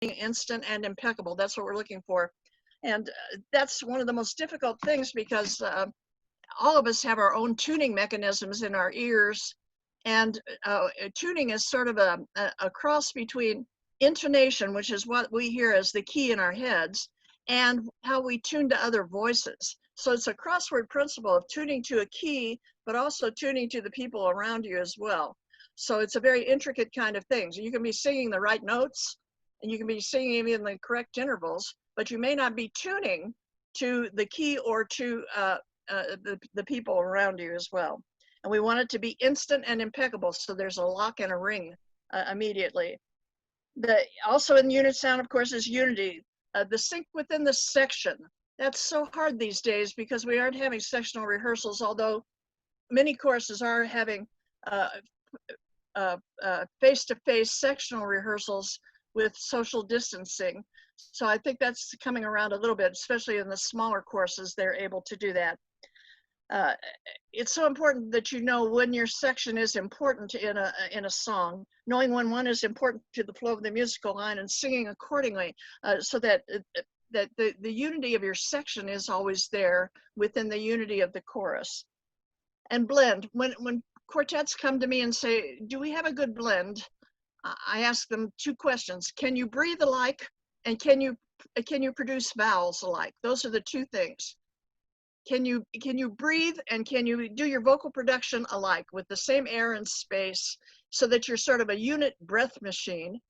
instant and impeccable. That's what we're looking for. And that's one of the most difficult things, because all of us have our own tuning mechanisms in our ears. And tuning is sort of a cross between intonation, which is what we hear as the key in our heads, and how we tune to other voices. So it's a crossword principle of tuning to a key, but also tuning to the people around you as well. So it's a very intricate kind of thing. So you can be singing the right notes, and you can be singing even in the correct intervals, but you may not be tuning to the key or to the people around you as well. And we want it to be instant and impeccable, so there's a lock and a ring immediately. Also in unit sound, of course, is unity. The sync within the section. That's so hard these days because we aren't having sectional rehearsals, although many courses are having face-to-face sectional rehearsals with social distancing. So I think that's coming around a little bit, especially in the smaller courses, they're able to do that. It's so important that you know when your section is important in a song, knowing when one is important to the flow of the musical line and singing accordingly, so that the unity of your section is always there within the unity of the chorus. And blend. When quartets come to me and say, do we have a good blend? I ask them two questions. Can you breathe alike? And can you produce vowels alike? Those are the two things. Can you breathe, and can you do your vocal production alike with the same air and space, so that you're sort of a unit breath machine?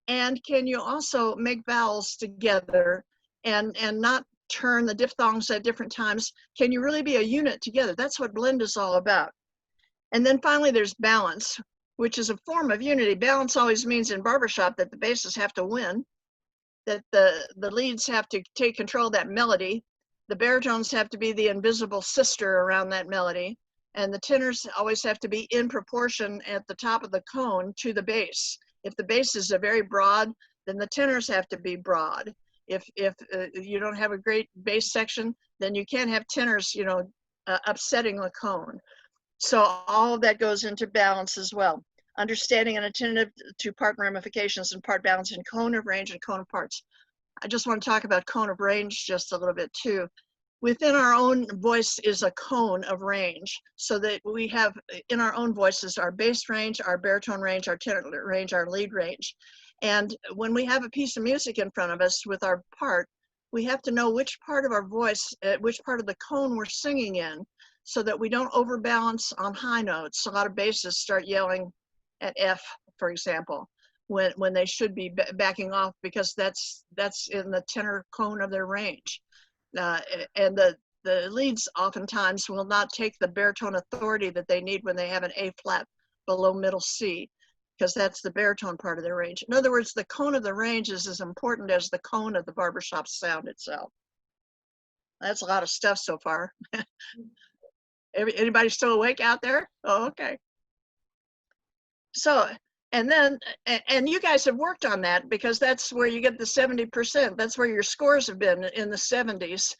And can you also make vowels together and not turn the diphthongs at different times? Can you really be a unit together? That's what blend is all about. And then finally there's balance, which is a form of unity. Balance always means in barbershop that the basses have to win, that the leads have to take control of that melody, the baritones have to be the invisible sister around that melody, and the tenors always have to be in proportion at the top of the cone to the bass. If the bass is a very broad, then the tenors have to be broad. If you don't have a great bass section, then you can't have tenors, upsetting the cone. So all of that goes into balance as well. Understanding and attentive to part ramifications and part balance in cone of range and cone of parts. I just want to talk about cone of range just a little bit too. Within our own voice is a cone of range, so that we have in our own voices our bass range, our baritone range, our tenor range, our lead range. And when we have a piece of music in front of us with our part, we have to know which part of our voice, which part of the cone we're singing in, so that we don't overbalance on high notes. A lot of basses start yelling at F, for example, when they should be backing off, because that's in the tenor cone of their range. And the leads oftentimes will not take the baritone authority that they need when they have an A flat below middle C, because that's the baritone part of their range. In other words, the cone of the range is as important as the cone of the barbershop sound itself. That's a lot of stuff so far. Anybody still awake out there? Oh, okay. So, and then, and you guys have worked on that, because that's where you get the 70%. That's where your scores have been in the 70s,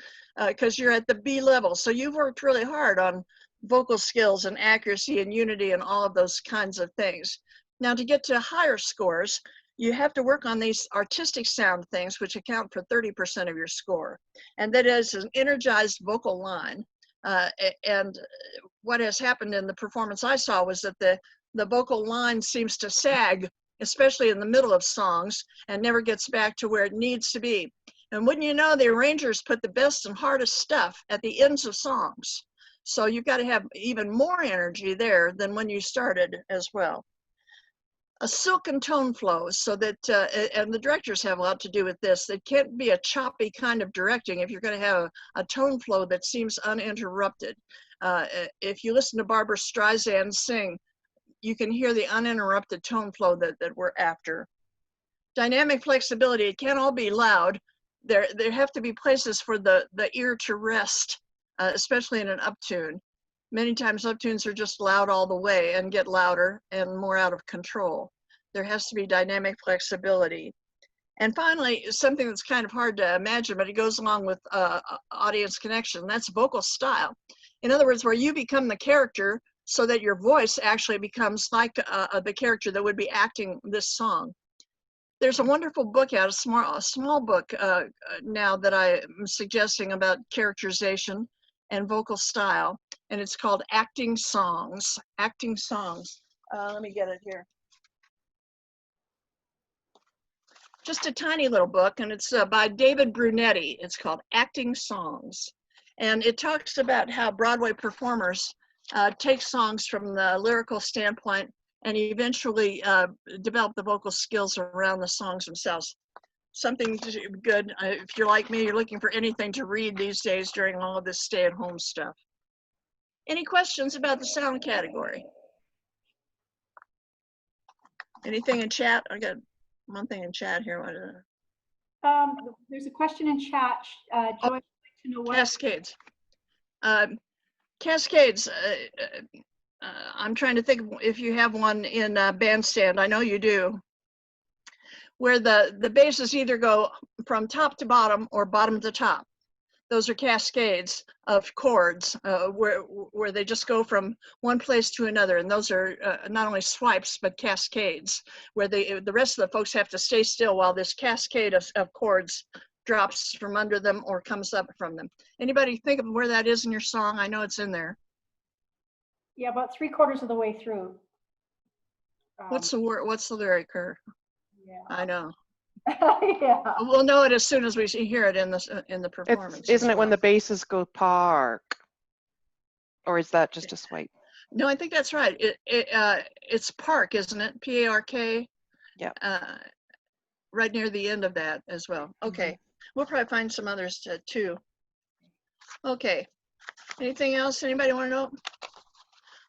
because you're at the B level. So you've worked really hard on vocal skills and accuracy and unity and all of those kinds of things. Now, to get to higher scores, you have to work on these artistic sound things, which account for 30% of your score. And that is an energized vocal line. And what has happened in the performance I saw was that the vocal line seems to sag, especially in the middle of songs, and never gets back to where it needs to be. And wouldn't you know, the arrangers put the best and hardest stuff at the ends of songs. So you've got to have even more energy there than when you started as well. A silken tone flow, so that, and the directors have a lot to do with this. It can't be a choppy kind of directing if you're going to have a tone flow that seems uninterrupted. If you listen to Barbra Streisand sing, you can hear the uninterrupted tone flow that we're after. Dynamic flexibility, it can't all be loud. There have to be places for the ear to rest, especially in an uptune. Many times uptunes are just loud all the way and get louder and more out of control. There has to be dynamic flexibility. And finally, something that's kind of hard to imagine, but it goes along with audience connection, that's vocal style. In other words, where you become the character so that your voice actually becomes like the character that would be acting this song. There's a wonderful book out, a small book now that I am suggesting about characterization and vocal style, and it's called Acting Songs. Acting Songs. Let me get it here. Just a tiny little book, and it's by David Brunetti. It's called Acting Songs. And it talks about how Broadway performers take songs from the lyrical standpoint and eventually develop the vocal skills around the songs themselves. Something good. If you're like me, you're looking for anything to read these days during all of this stay-at-home stuff. Any questions about the sound category? Anything in chat? I got one thing in chat here. There's a question in chat. Joy, I'd like to know what Cascades. Cascades. I'm trying to think if you have one in Bandstand. I know you do. Where the basses either go from top to bottom or bottom to top. Those are cascades of chords where they just go from one place to another. And those are not only swipes, but cascades, where the rest of the folks have to stay still while this cascade of chords drops from under them or comes up from them. Anybody think of where that is in your song? I know it's in there. Yeah, about 3/4 of the way through. What's the word? What's the lyric? Yeah. I know. Yeah. We'll know it as soon as we hear it in the performance. Isn't it when the basses go park? Or is that just a swipe? No, I think that's right. It's park, isn't it? P-A-R-K. Yeah. Right near the end of that as well. Okay. Mm-hmm. We'll probably find some others too. Okay. Anything else? Anybody want to know?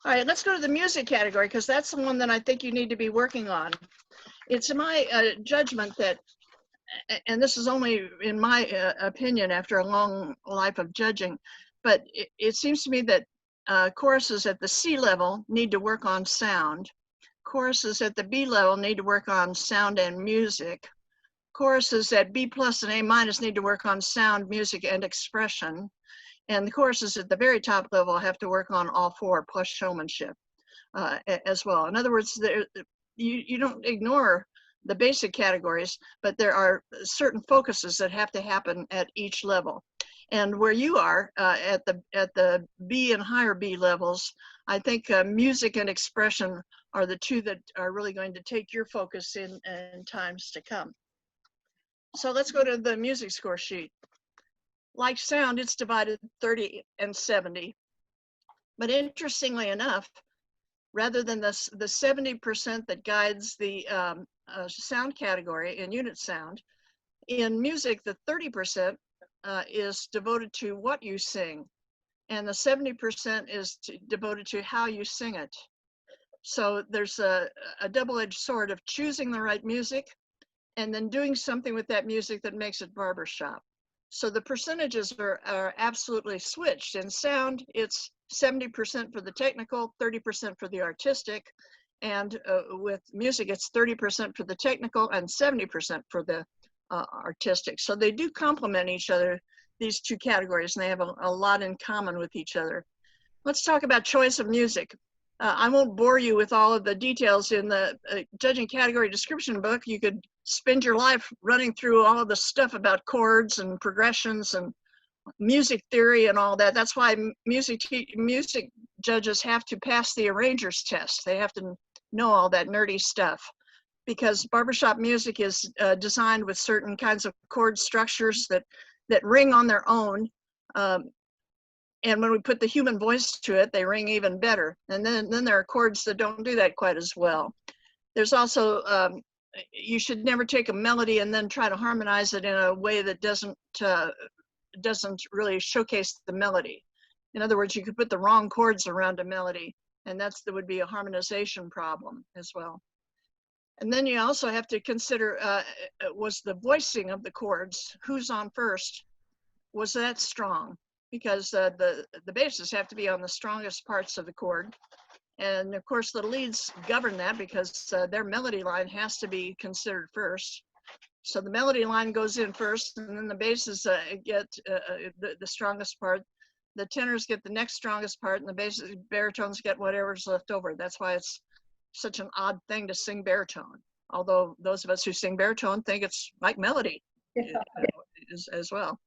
All right, let's go to the music category because that's the one that I think you need to be working on. It's my judgment that, and this is only in my opinion after a long life of judging, but it seems to me that choruses at the C level need to work on sound. Choruses at the B level need to work on sound and music. Choruses at B+ and A- need to work on sound, music, and expression. And the choruses at the very top level have to work on all four plus showmanship as well. In other words, you don't ignore the basic categories, but there are certain focuses that have to happen at each level. And where you are at the B and higher B levels, I think music and expression are the two that are really going to take your focus in times to come. So let's go to the music score sheet. Like sound, it's divided 30 and 70. But interestingly enough, rather than the 70% that guides the sound category in unit sound, in music, the 30% is devoted to what you sing, and the 70% is devoted to how you sing it. So there's a double-edged sword of choosing the right music and then doing something with that music that makes it barbershop. So the percentages are absolutely switched. In sound, it's 70% for the technical, 30% for the artistic. And with music, it's 30% for the technical and 70% for the artistic. So they do complement each other, these two categories, and they have a lot in common with each other. Let's talk about choice of music. I won't bore you with all of the details in the judging category description book. You could spend your life running through all of the stuff about chords and progressions and music theory and all that. That's why music judges have to pass the arranger's test. They have to know all that nerdy stuff because barbershop music is designed with certain kinds of chord structures that ring on their own. And when we put the human voice to it, they ring even better. And then there are chords that don't do that quite as well. There's also, you should never take a melody and then try to harmonize it in a way that doesn't really showcase the melody. In other words, you could put the wrong chords around a melody, and that would be a harmonization problem as well. And then you also have to consider, was the voicing of the chords, who's on first, was that strong? Because the basses have to be on the strongest parts of the chord. And of course the leads govern that because their melody line has to be considered first. So the melody line goes in first, and then the basses get the strongest part. The tenors get the next strongest part, and the baritones get whatever's left over. That's why it's such an odd thing to sing baritone. although those of us who sing baritone think it's like melody as well.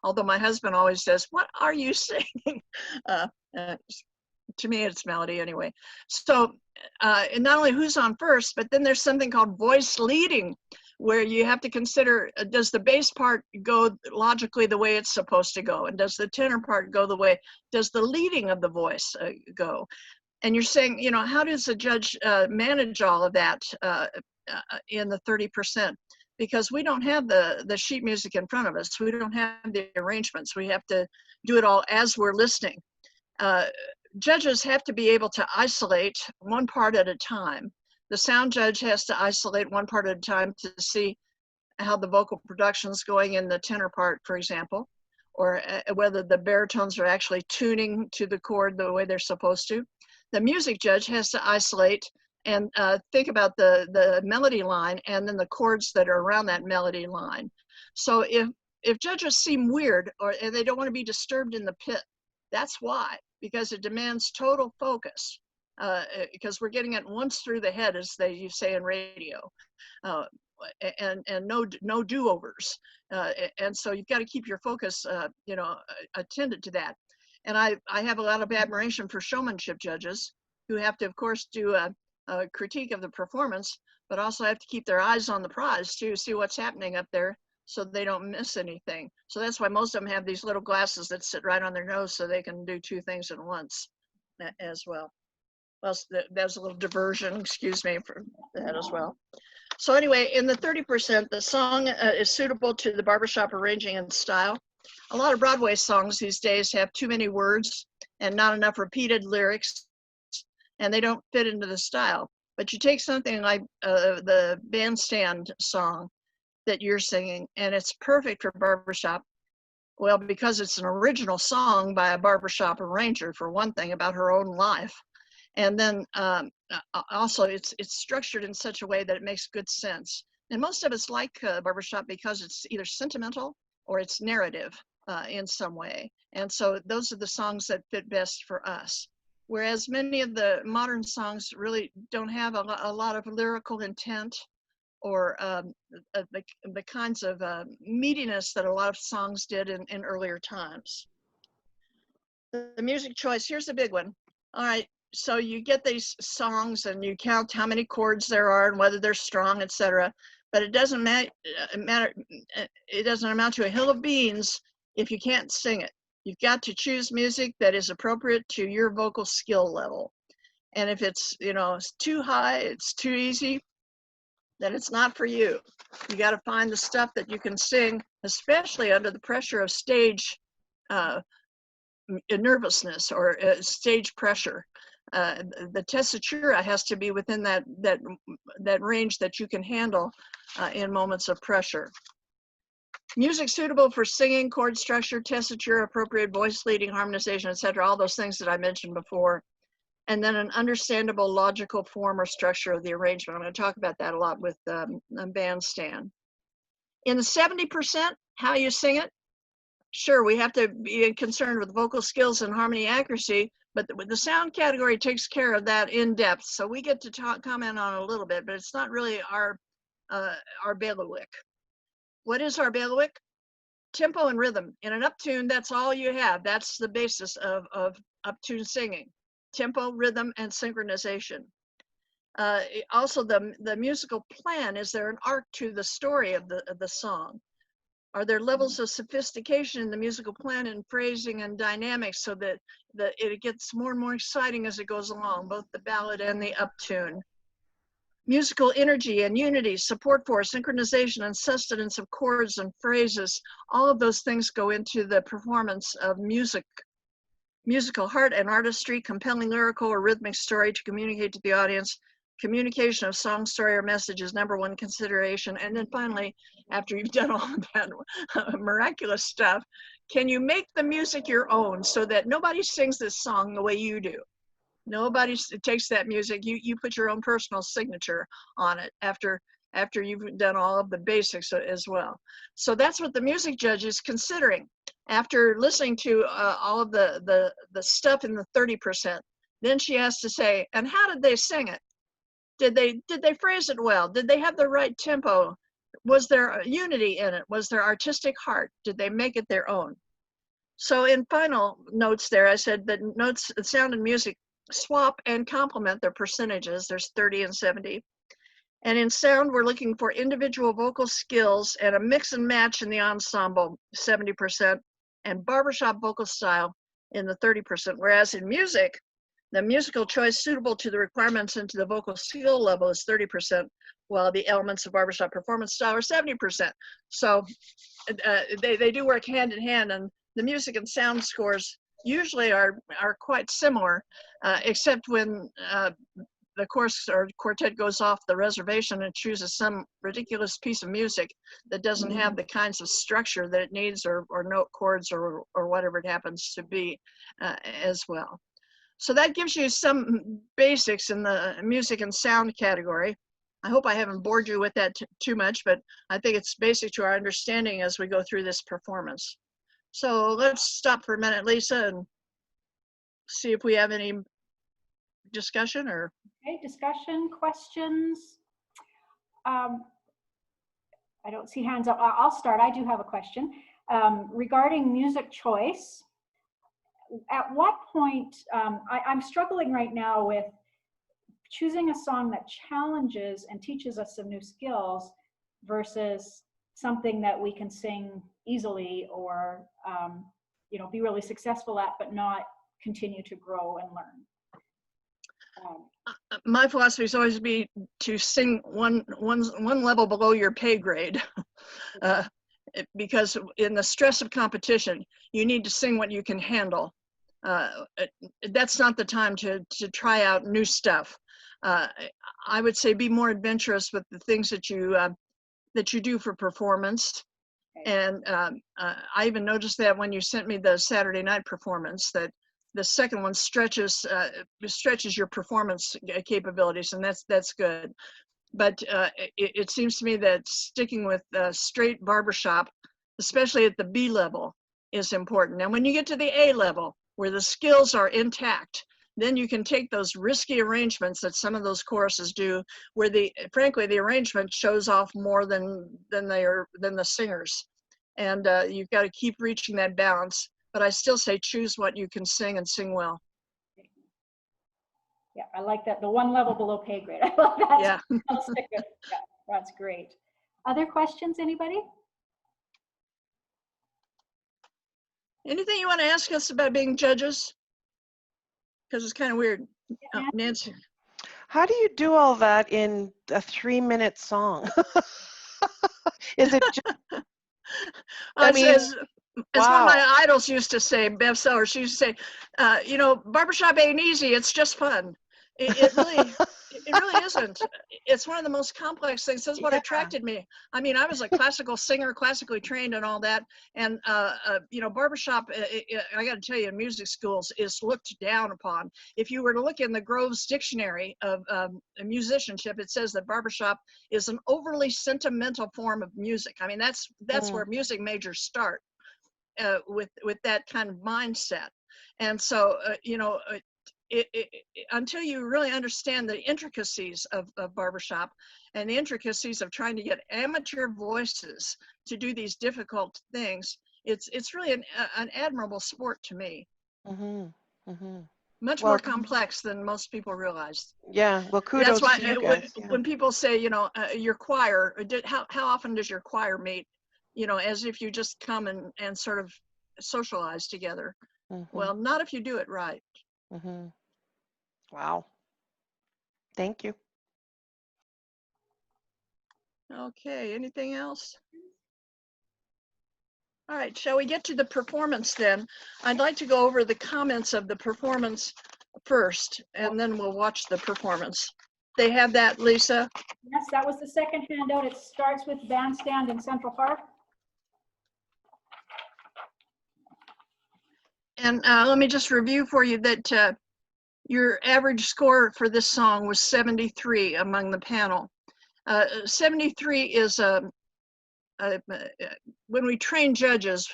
Although my husband always says, "What are you singing?" uh, uh, to me, it's melody anyway. So, and not only who's on first, but then there's something called voice leading, where you have to consider, does the bass part go logically the way it's supposed to go? And does the tenor part go the way, does the leading of the voice go? And you're saying, you know, how does the judge manage all of that in the 30%? Because we don't have the sheet music in front of us. We don't have the arrangements. We have to do it all as we're listening. Judges have to be able to isolate one part at a time. The sound judge has to isolate one part at a time to see how the vocal production is going in the tenor part, for example, or whether the baritones are actually tuning to the chord the way they're supposed to. The music judge has to isolate and think about the melody line and then the chords that are around that melody line. So if judges seem weird or they don't want to be disturbed in the pit, that's why, because it demands total focus, because we're getting it once through the head, as you say in radio, and no do-overs. And so you've got to keep your focus, you know, attended to that. And I have a lot of admiration for showmanship judges who have to, of course, do a critique of the performance, but also have to keep their eyes on the prize to see what's happening up there so they don't miss anything. So that's why most of them have these little glasses that sit right on their nose so they can do two things at once as well. Well, that's a little diversion, excuse me for that as well. So anyway, in the 30%, the song is suitable to the barbershop arranging and style. A lot of Broadway songs these days have too many words and not enough repeated lyrics, and they don't fit into the style. But you take something like the bandstand song that you're singing, and it's perfect for barbershop. Well, because it's an original song by a barbershop arranger, for one thing, about her own life. And then also it's structured in such a way that it makes good sense. And most of us like barbershop because it's either sentimental or it's narrative in some way. And so those are the songs that fit best for us. Whereas many of the modern songs really don't have a lot of lyrical intent or the kinds of meatiness that a lot of songs did in earlier times. The music choice, here's a big one. All right, so you get these songs and you count how many chords there are and whether they're strong, etc. But it doesn't matter. It doesn't amount to a hill of beans if you can't sing it. You've got to choose music that is appropriate to your vocal skill level. And if it's, you know, it's too high, it's too easy, then it's not for you. You got to find the stuff that you can sing, especially under the pressure of stage nervousness or stage pressure. The tessitura has to be within that range that you can handle in moments of pressure. Music suitable for singing, chord structure, tessitura, appropriate voice leading, harmonization, etc. All those things that I mentioned before. And then an understandable logical form or structure of the arrangement. I'm going to talk about that a lot with bandstand. In the 70%, how you sing it, sure, we have to be concerned with vocal skills and harmony accuracy, but the sound category takes care of that in depth. So we get to comment on it a little bit, but it's not really our bailiwick. What is our bailiwick? Tempo and rhythm. In an uptune, that's all you have. That's the basis of uptune singing. Tempo, rhythm, and synchronization. Also, the musical plan, is there an arc to the story of the song? Are there levels of sophistication in the musical plan and phrasing and dynamics so that it gets more and more exciting as it goes along, both the ballad and the uptune? Musical energy and unity, support for, synchronization and sustenance of chords and phrases, all of those things go into the performance of music. Musical heart and artistry, compelling lyrical or rhythmic story to communicate to the audience. Communication of song, story, or message is #1 consideration. And then finally, after you've done all of that miraculous stuff, can you make the music your own so that nobody sings this song the way you do? Nobody takes that music, you put your own personal signature on it after you've done all of the basics as well. So that's what the music judge is considering. After listening to all of the stuff in the 30%, then she has to say, and how did they sing it? Did they phrase it well? Did they have the right tempo? Was there unity in it? Was there artistic heart? Did they make it their own? So in final notes there, I said that notes, sound and music swap and complement their percentages. There's 30 and 70. And in sound, we're looking for individual vocal skills and a mix and match in the ensemble, 70%, and barbershop vocal style in the 30%. Whereas in music, the musical choice suitable to the requirements and to the vocal skill level is 30%, while the elements of barbershop performance style are 70%. So they do work hand in hand, and the music and sound scores usually are quite similar, except when the course or quartet goes off the reservation and chooses some ridiculous piece of music that doesn't have the kinds of structure that it needs, or note chords, or whatever it happens to be as well. So that gives you some basics in the music and sound category. I hope I haven't bored you with that too much, but I think it's basic to our understanding as we go through this performance. So let's stop for a minute, Lisa, and see if we have any discussion or. Okay, discussion, questions? I don't see hands up. I'll start. I do have a question. Regarding music choice, at what point, I'm struggling right now with choosing a song that challenges and teaches us some new skills versus something that we can sing easily, or you know, be really successful at, but not continue to grow and learn. My philosophy is always be to sing one level below your pay grade, because in the stress of competition, you need to sing what you can handle. That's not the time to try out new stuff. I would say be more adventurous with the things that you do for performance. And I even noticed that when you sent me the Saturday night performance, that the second one stretches your performance capabilities, and that's good. But it seems to me that sticking with straight barbershop, especially at the B level, is important. And when you get to the A level, where the skills are intact, then you can take those risky arrangements that some of those choruses do, where frankly the arrangement shows off more than the singers, and you've got to keep reaching that balance. But I still say choose what you can sing and sing well. Yeah, I like that. The one level below pay grade. I love that. Yeah. I'll stick with that. That's great. Other questions, anybody? Anything you want to ask us about being judges? Because it's kind of weird. Oh, Nancy. How do you do all that in a 3-minute song? Is it just, I mean, as wow. one of my idols used to say, Bev Sellers, she used to say, you know, barbershop ain't easy, it's just fun. It really isn't. It's one of the most complex things. That's what attracted me. I mean, I was a classical singer, classically trained and all that. And, you know, barbershop, I got to tell you, in music schools is looked down upon. If you were to look in the Groves Dictionary of musicianship, it says that barbershop is an overly sentimental form of music. I mean, that's where music majors start, with that kind of mindset. And so, you know, until you really understand the intricacies of barbershop and the intricacies of trying to get amateur voices to do these difficult things, it's really an admirable sport to me. Much more complex than most people realize. Yeah, well, kudos to you guys. When people say, you know, your choir, how often does your choir meet? You know, as if you just come and sort of socialize together. Well, not if you do it right. Wow. Thank you. Okay, anything else? All right, shall we get to the performance then? I'd like to go over the comments of the performance first, and then we'll watch the performance. They have that, Lisa? Yes, that was the second handout. It starts with bandstand in Central Park. And let me just review for you that your average score for this song was 73 among the panel. 73 is, when we train judges,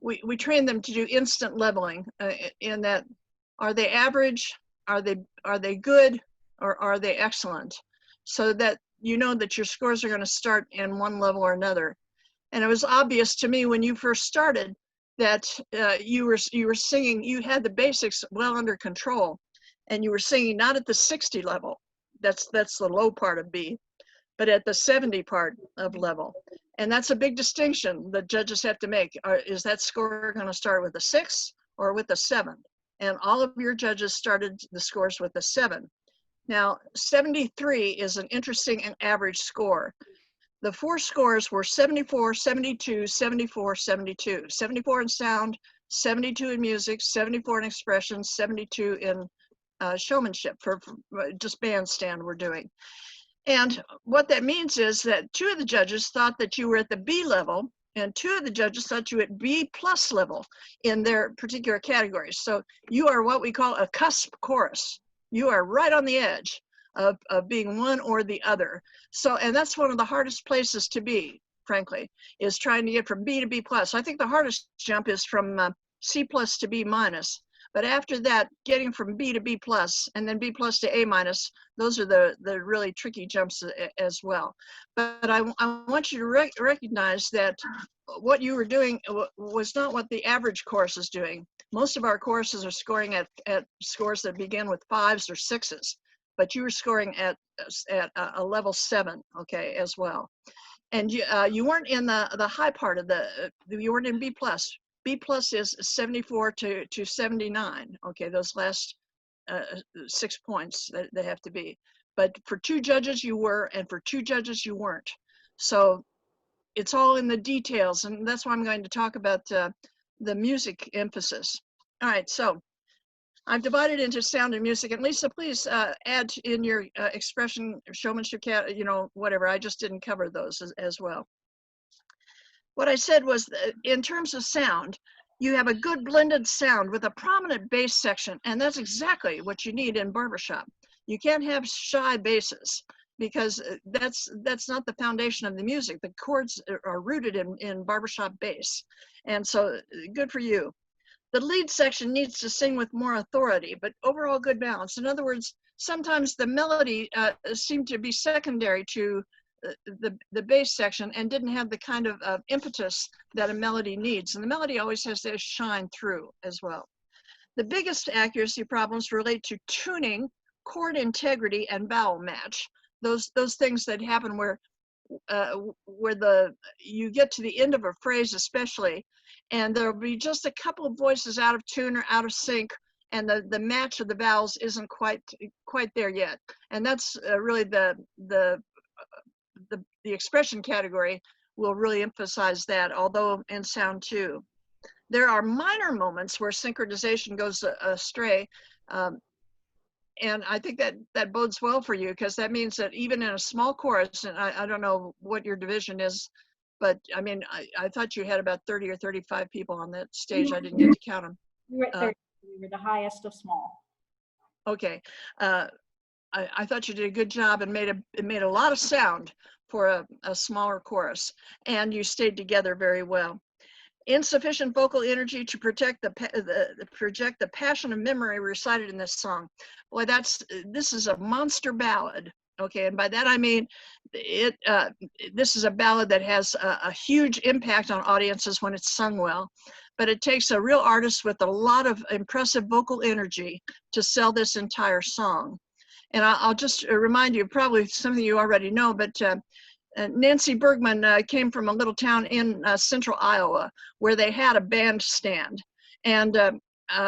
we train them to do instant leveling, in that, are they average, are they good, or are they excellent? so that you know that your scores are going to start in one level or another. And it was obvious to me when you first started that you were singing, you had the basics well under control, and you were singing not at the 60 level, that's the low part of B, but at the 70 part of level. And that's a big distinction that judges have to make. Is that score going to start with a 6 or with a 7? And all of your judges started the scores with a 7. Now, 73 is an interesting and average score. The 4 scores were 74, 72, 74, 72. 74 in sound, 72 in music, 74 in expression, 72 in showmanship for just bandstand we're doing. And what that means is that 2 of the judges thought that you were at the B level, and 2 of the judges thought you were at B plus level in their particular categories. So you are what we call a cusp chorus. You are right on the edge of being one or the other. So, and that's one of the hardest places to be, frankly, is trying to get from B to B plus. I think the hardest jump is from C plus to B minus. But after that, getting from B to B plus and then B plus to A minus, those are the really tricky jumps as well. But I want you to recognize that what you were doing was not what the average course is doing. Most of our courses are scoring at scores that begin with 5s or 6s, but you were scoring at a level 7, okay, as well. And you weren't in the high part of you weren't in B plus. B plus is 74 to 79. Okay, those last 6 points that they have to be. But for 2 judges you were, and for 2 judges you weren't. So it's all in the details, and that's why I'm going to talk about the music emphasis. All right, so I've divided into sound and music, and Lisa, please add in your expression, showmanship, you know, whatever. I just didn't cover those as well. What I said was, in terms of sound, you have a good blended sound with a prominent bass section, and that's exactly what you need in barbershop. You can't have shy basses, because that's not the foundation of the music. The chords are rooted in barbershop bass, and so good for you. The lead section needs to sing with more authority, but overall good balance. In other words, sometimes the melody seemed to be secondary to the bass section and didn't have the kind of impetus that a melody needs. And the melody always has to shine through as well. The biggest accuracy problems relate to tuning, chord integrity, and vowel match. Those things that happen where you get to the end of a phrase especially, and there'll be just a couple of voices out of tune or out of sync, and the match of the vowels isn't quite there yet. And that's really the expression category will really emphasize that, although in sound too. There are minor moments where synchronization goes astray, and I think that bodes well for you, because that means that even in a small chorus, and I don't know what your division is, but I mean, I thought you had about 30 or 35 people on that stage. I didn't get to count them. We were at 30. We were the highest of small. Okay. I thought you did a good job and made a lot of sound for a smaller chorus, and you stayed together very well. Insufficient vocal energy to project the passion of memory recited in this song. Boy, this is a monster ballad. Okay, and by that I mean this is a ballad that has a huge impact on audiences when it's sung well, but it takes a real artist with a lot of impressive vocal energy to sell this entire song. And I'll just remind you, probably some of you already know, but Nancy Bergman came from a little town in central Iowa where they had a bandstand, and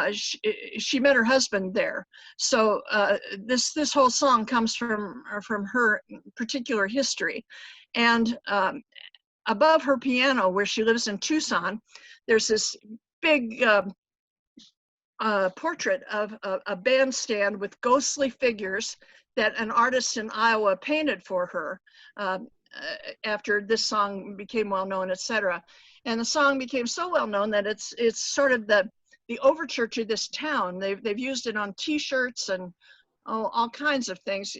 she met her husband there. So this whole song comes from her particular history. And above her piano, where she lives in Tucson, there's this big portrait of a bandstand with ghostly figures that an artist in Iowa painted for her after this song became well known, etc. And the song became so well known that it's sort of the overture to this town. They've used it on T-shirts and all kinds of things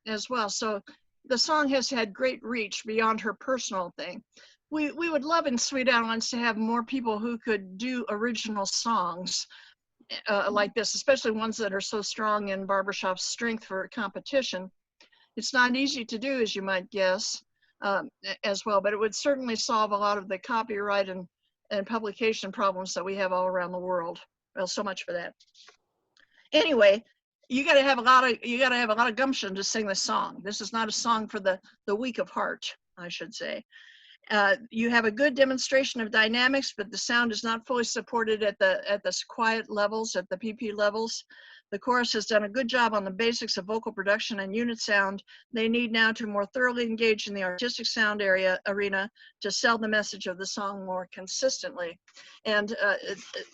as well. So the song has had great reach beyond her personal thing. We would love in Sweet Outlines to have more people who could do original songs like this, especially ones that are so strong in barbershop strength for competition. It's not easy to do, as you might guess, as well, but it would certainly solve a lot of the copyright and publication problems that we have all around the world. Well, so much for that. Anyway, you got to have a lot of gumption to sing this song. This is not a song for the weak of heart, I should say. You have a good demonstration of dynamics, but the sound is not fully supported at the quiet levels, at the PP levels. The chorus has done a good job on the basics of vocal production and unit sound. They need now to more thoroughly engage in the artistic sound arena to sell the message of the song more consistently. And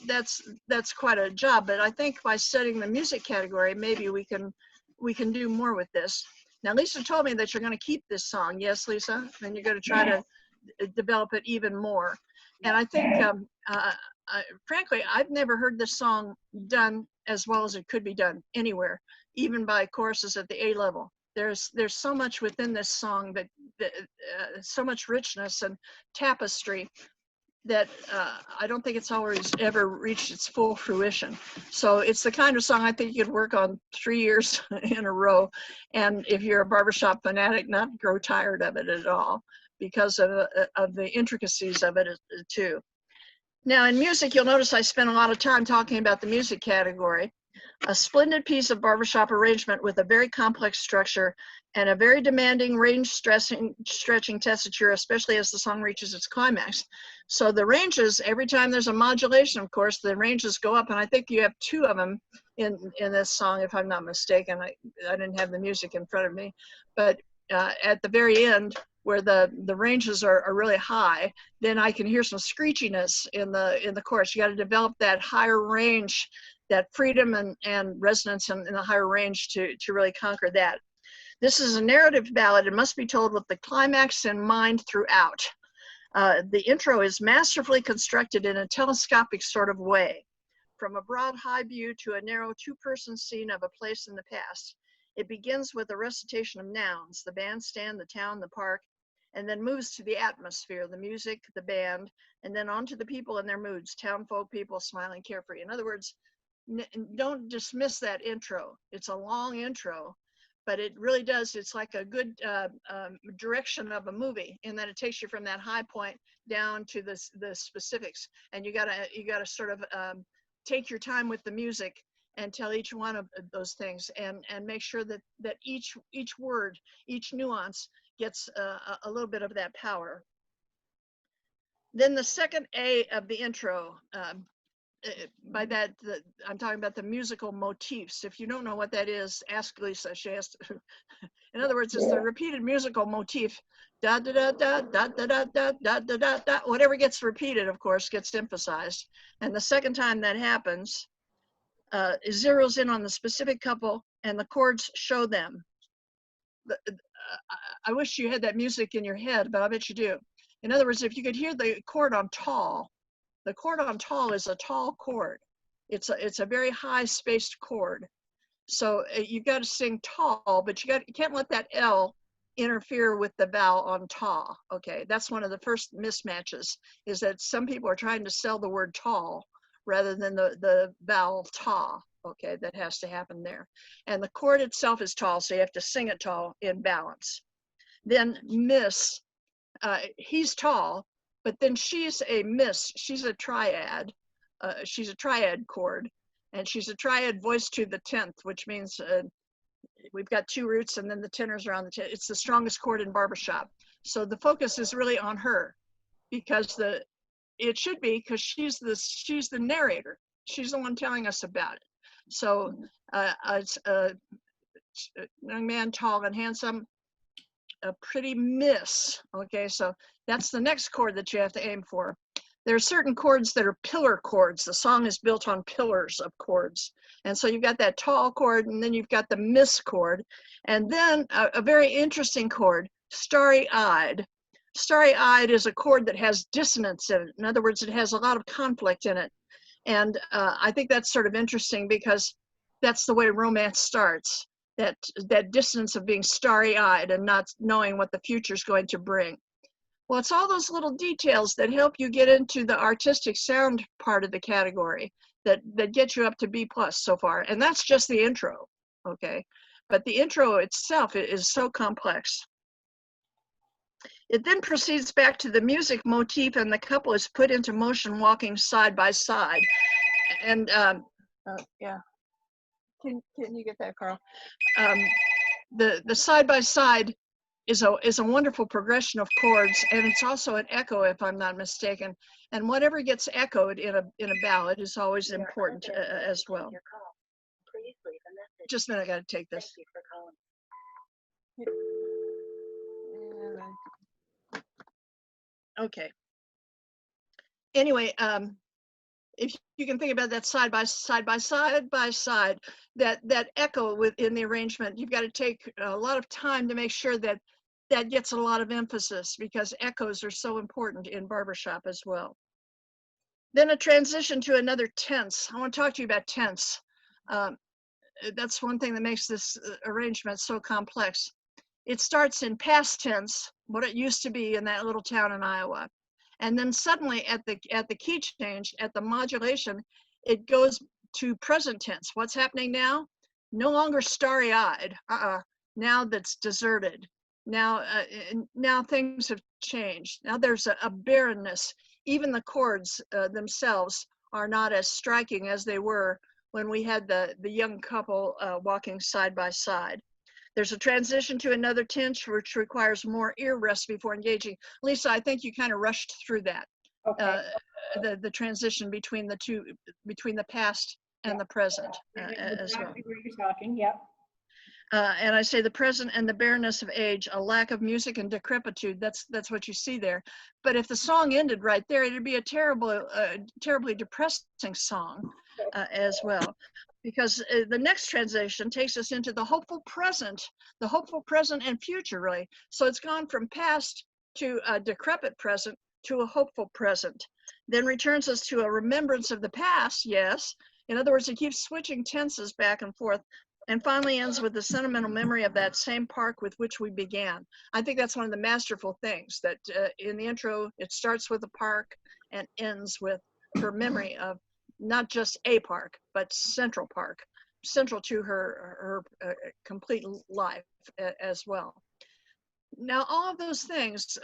that's quite a job, but I think by studying the music category, maybe we can do more with this. Now, Lisa told me that you're going to keep this song. Yes, Lisa? And you're going to try to develop it even more. And I think, frankly, I've never heard this song done as well as it could be done anywhere, even by choruses at the A level. There's so much within this song that so much richness and tapestry that I don't think it's always ever reached its full fruition. So it's the kind of song I think you could work on 3 years in a row, and if you're a barbershop fanatic, not grow tired of it at all, because of the intricacies of it too. Now in music, you'll notice I spent a lot of time talking about the music category. A splendid piece of barbershop arrangement with a very complex structure and a very demanding range stretching tessiture, especially as the song reaches its climax. So the ranges, every time there's a modulation, of course, the ranges go up, and I think you have 2 of them in this song, if I'm not mistaken. I didn't have the music in front of me, but at the very end, where the ranges are really high, then I can hear some screechiness in the chorus. You got to develop that higher range, that freedom and resonance in the higher range to really conquer that. This is a narrative ballad. It must be told with the climax in mind throughout. The intro is masterfully constructed in a telescopic sort of way. From a broad high view to a narrow 2-person scene of a place in the past. It begins with a recitation of nouns, the bandstand, the town, the park, and then moves to the atmosphere, the music, the band, and then on to the people and their moods, town folk people smiling carefree. In other words, don't dismiss that intro. It's a long intro, but it really does, it's like a good direction of a movie, in that it takes you from that high point down to the specifics. And you gotta sort of take your time with the music and tell each one of those things, and make sure that each word, each nuance gets a little bit of that power. Then the second A of the intro, by that, I'm talking about the musical motifs. If you don't know what that is, ask Lisa. She has to. In other words, it's the repeated musical motif. Da da da da da da da da da da da da. Whatever gets repeated, of course, gets emphasized. And the second time that happens, it zeroes in on the specific couple, and the chords show them. I wish you had that music in your head, but I bet you do. In other words, if you could hear the chord on tall, the chord on tall is a tall chord. It's a very high spaced chord. So you've got to sing tall, but you can't let that L interfere with the vowel on ta. Okay, that's one of the first mismatches, is that some people are trying to sell the word tall rather than the vowel ta. Okay, that has to happen there. And the chord itself is tall, so you have to sing it tall in balance. Then miss, he's tall, but then she's a miss, she's a triad. She's a triad chord, and she's a triad voiced to the 10th, which means we've got 2 roots and then the tenors are on the 10th. It's the strongest chord in barbershop. So the focus is really on her, because it should be, because she's the narrator. She's the one telling us about it. So it's a young man, tall and handsome, a pretty miss. Okay, so that's the next chord that you have to aim for. There are certain chords that are pillar chords. The song is built on pillars of chords. And so you've got that tall chord, and then you've got the miss chord. And then a very interesting chord, starry-eyed. Starry-eyed is a chord that has dissonance in it. In other words, it has a lot of conflict in it. And I think that's sort of interesting, because that's the way romance starts, that dissonance of being starry-eyed and not knowing what the future is going to bring. Well, it's all those little details that help you get into the artistic sound part of the category that get you up to B+ so far. And that's just the intro, okay? but the intro itself is so complex. It then proceeds back to the music motif, and the couple is put into motion walking side by side. And yeah, can you get that, Carl? The side by side is a wonderful progression of chords, and it's also an echo, if I'm not mistaken. And whatever gets echoed in a ballad is always important as well. Just a minute, I got to take this. Okay. Anyway, if you can think about that side by side, that echo within the arrangement, you've got to take a lot of time to make sure that that gets a lot of emphasis, because echoes are so important in barbershop as well. Then a transition to another tense. I want to talk to you about tense. That's one thing that makes this arrangement so complex. It starts in past tense, what it used to be in that little town in Iowa. And then suddenly at the key change, at the modulation, it goes to present tense. What's happening now? No longer starry-eyed. Now that's deserted. Now things have changed. Now there's a barrenness. Even the chords themselves are not as striking as they were when we had the young couple walking side by side. There's a transition to another tense, which requires more ear rest before engaging. Lisa, I think you kind of rushed through that. Okay. The transition between the two, between the past and the present as well. Exactly where you're talking, yep. And I say the present and the barrenness of age, a lack of music and decrepitude. That's what you see there. But if the song ended right there, it'd be a terribly depressing song as well. Because the next transition takes us into the hopeful present and future, really. So it's gone from past to a decrepit present to a hopeful present. Then returns us to a remembrance of the past, yes. In other words, it keeps switching tenses back and forth, and finally ends with the sentimental memory of that same park with which we began. I think that's one of the masterful things, that in the intro, it starts with a park and ends with her memory of not just a park, but Central Park, central to her complete life as well. Now, all of those things,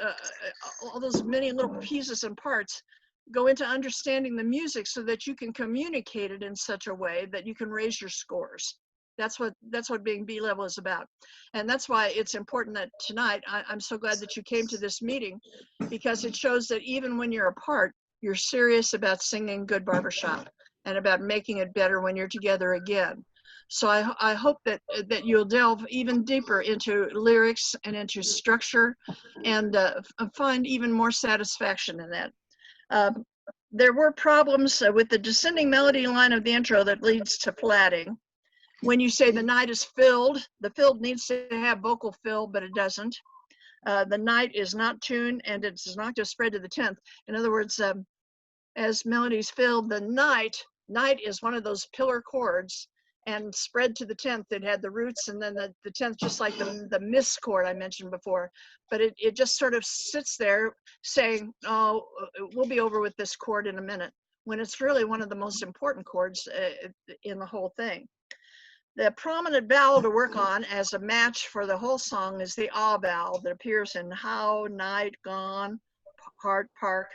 all those many little pieces and parts go into understanding the music so that you can communicate it in such a way that you can raise your scores. That's what being B-level is about. And that's why it's important that tonight, I'm so glad that you came to this meeting, because it shows that even when you're apart, you're serious about singing good barbershop and about making it better when you're together again. So I hope that you'll delve even deeper into lyrics and into structure, and find even more satisfaction in that. There were problems with the descending melody line of the intro that leads to flatting. When you say the night is filled, the filled needs to have vocal fill, but it doesn't. The night is not tuned, and it's not just spread to the 10th. In other words, as melodies fill, the night is one of those pillar chords, and spread to the 10th, it had the roots, and then the 10th, just like the miss chord I mentioned before. But it just sort of sits there saying, oh, we'll be over with this chord in a minute, when it's really one of the most important chords in the whole thing. The prominent vowel to work on as a match for the whole song is the ah vowel that appears in how, night, gone, heart, park.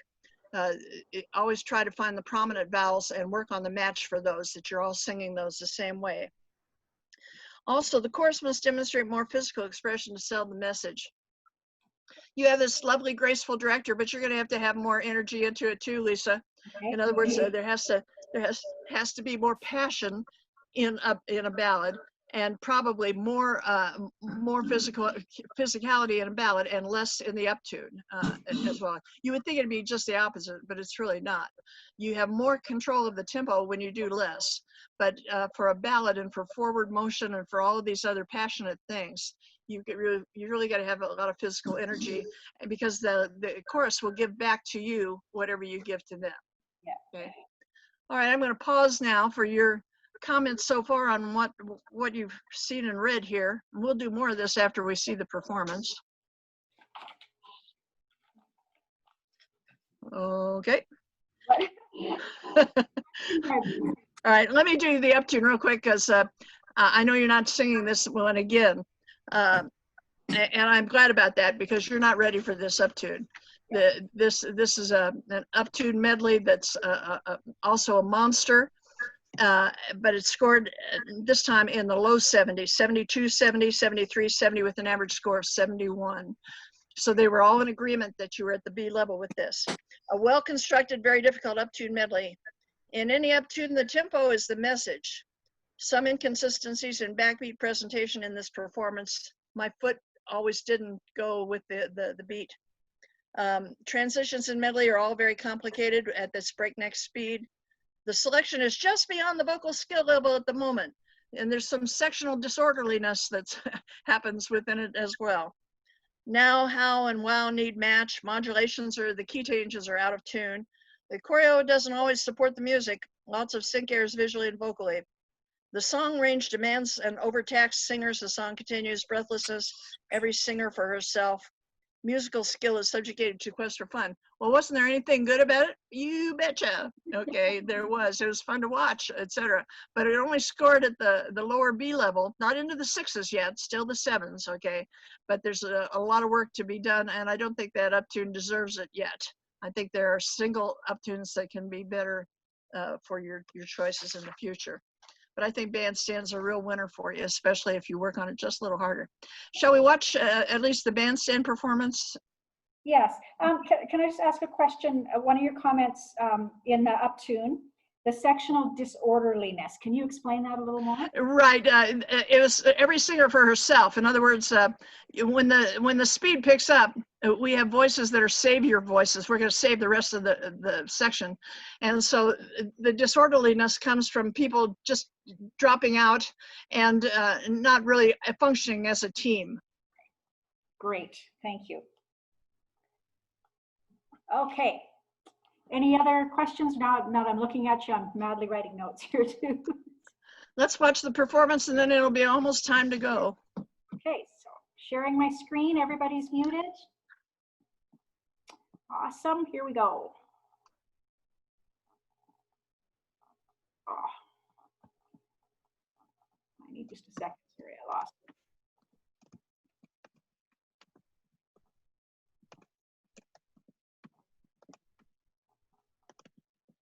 Always try to find the prominent vowels and work on the match for those, that you're all singing those the same way. Also, the chorus must demonstrate more physical expression to sell the message. You have this lovely, graceful director, but you're going to have more energy into it too, Lisa. In other words, there has to be more passion in a ballad, and probably more physicality in a ballad and less in the uptune as well. You would think it'd be just the opposite, but it's really not. You have more control of the tempo when you do less. But for a ballad and for forward motion and for all of these other passionate things, you really got to have a lot of physical energy, because the chorus will give back to you whatever you give to them. Yeah. Okay. All right, I'm going to pause now for your comments so far on what you've seen and read here. We'll do more of this after we see the performance. Okay. All right, let me do the uptune real quick, because I know you're not singing this one again. And I'm glad about that because you're not ready for this uptune. This is an uptune medley that's also a monster, but it scored this time in the low 70s, 72, 70, 73, 70 with an average score of 71. So they were all in agreement that you were at the B level with this. A well-constructed, very difficult uptune medley. In any uptune, the tempo is the message. Some inconsistencies in backbeat presentation in this performance. My foot always didn't go with the beat. Transitions in medley are all very complicated at this breakneck speed. The selection is just beyond the vocal skill level at the moment, and there's some sectional disorderliness that happens within it as well. Now, how, and wow need match. Modulations or the key changes are out of tune. The choreo doesn't always support the music. Lots of sync errors visually and vocally. The song range demands an overtaxed singers. The song continues, breathlessness, every singer for herself. Musical skill is subjugated to quest for fun. Well, wasn't there anything good about it? You betcha. Okay, there was. It was fun to watch, etc. But it only scored at the lower B level, not into the 6s yet, still the 7s, okay? But there's a lot of work to be done, and I don't think that uptune deserves it yet. I think there are single uptunes that can be better for your choices in the future. But I think Bandstand's a real winner for you, especially if you work on it just a little harder. Shall we watch at least the Bandstand performance? Yes. Can I just ask a question? One of your comments in the uptune, the sectional disorderliness. Can you explain that a little more? Right. It was every singer for herself. In other words, when the speed picks up, we have voices that are savior voices. We're going to save the rest of the section. And so the disorderliness comes from people just dropping out and not really functioning as a team. Great. Thank you. Okay. Any other questions? Now that I'm looking at you, I'm madly writing notes here too. Let's watch the performance and then it'll be almost time to go. Okay, so sharing my screen, everybody's muted. Awesome, here we go. Oh. I need just a second, sorry, I lost